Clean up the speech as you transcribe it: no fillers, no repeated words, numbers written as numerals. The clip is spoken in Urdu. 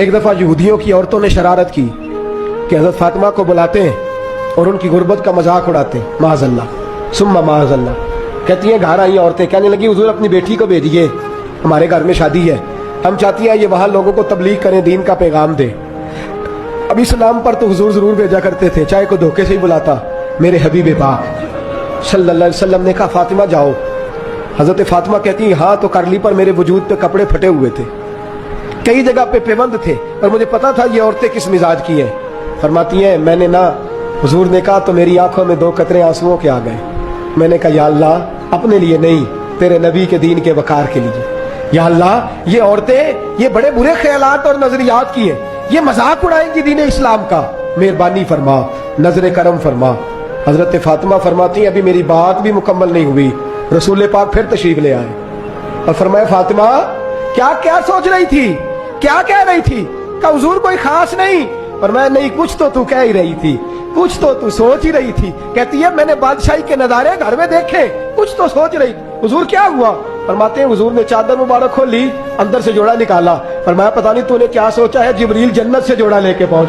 ایک دفعہ یہودیوں کی عورتوں نے شرارت کی کہ حضرت فاطمہ کو بلاتے ہیں اور ان کی غربت کا مذاق اڑاتے ہیں، معاذ اللہ ثم معاذ اللہ۔ کہتی ہیں گھر آئی عورتیں کہنے لگی حضور اپنی بیٹی کو بھیجیے، ہمارے گھر میں شادی ہے، ہم چاہتی ہیں یہ وہاں لوگوں کو تبلیغ کریں، دین کا پیغام دیں۔ اب اسلام پر تو حضور ضرور بھیجا کرتے تھے، چاہے کوئی دھوکے سے ہی بلاتا۔ میرے حبیب پاک صلی اللہ علیہ وسلم نے کہا فاطمہ جاؤ۔ حضرت فاطمہ کہتی ہیں ہاں تو کر لی، پر میرے وجود پہ کپڑے پھٹے ہوئے تھے، کئی جگہ پہ پیوند تھے، اور مجھے پتا تھا یہ عورتیں کس مزاج کی ہیں۔ فرماتی ہیں میں نے نہ، حضور نے کہا تو میری آنکھوں میں 2 قطرے آنسوؤں کے آ گئے۔ میں نے کہا یا اللہ اپنے لیے نہیں، تیرے نبی کے دین کے وقار کے لیے۔ یا اللہ یہ عورتیں یہ بڑے برے خیالات اور نظریات کی ہیں، یہ مذاق اڑائیں گی دین اسلام کا، مہربانی فرما، نظر کرم فرما۔ حضرت فاطمہ فرماتی ہیں ابھی میری بات بھی مکمل نہیں ہوئی، رسول پاک پھر تشریف لے آئے اور فرمایا فاطمہ کیا سوچ رہی تھی، کیا کہہ رہی تھی؟ کہ حضور کوئی خاص نہیں۔ فرمایا نہیں، کچھ تو تو کہہ ہی رہی تھی، کچھ تو تو سوچ ہی رہی تھی۔ کہتی ہے میں نے بادشاہی کے نظارے گھر میں دیکھے، کچھ تو سوچ رہی تھی۔ حضور کیا ہوا؟ فرماتے ہیں حضور نے چادر مبارک کھولی، اندر سے جوڑا نکالا، فرمایا پتہ نہیں تو نے کیا سوچا ہے، جبریل جنت سے جوڑا لے کے پہنچ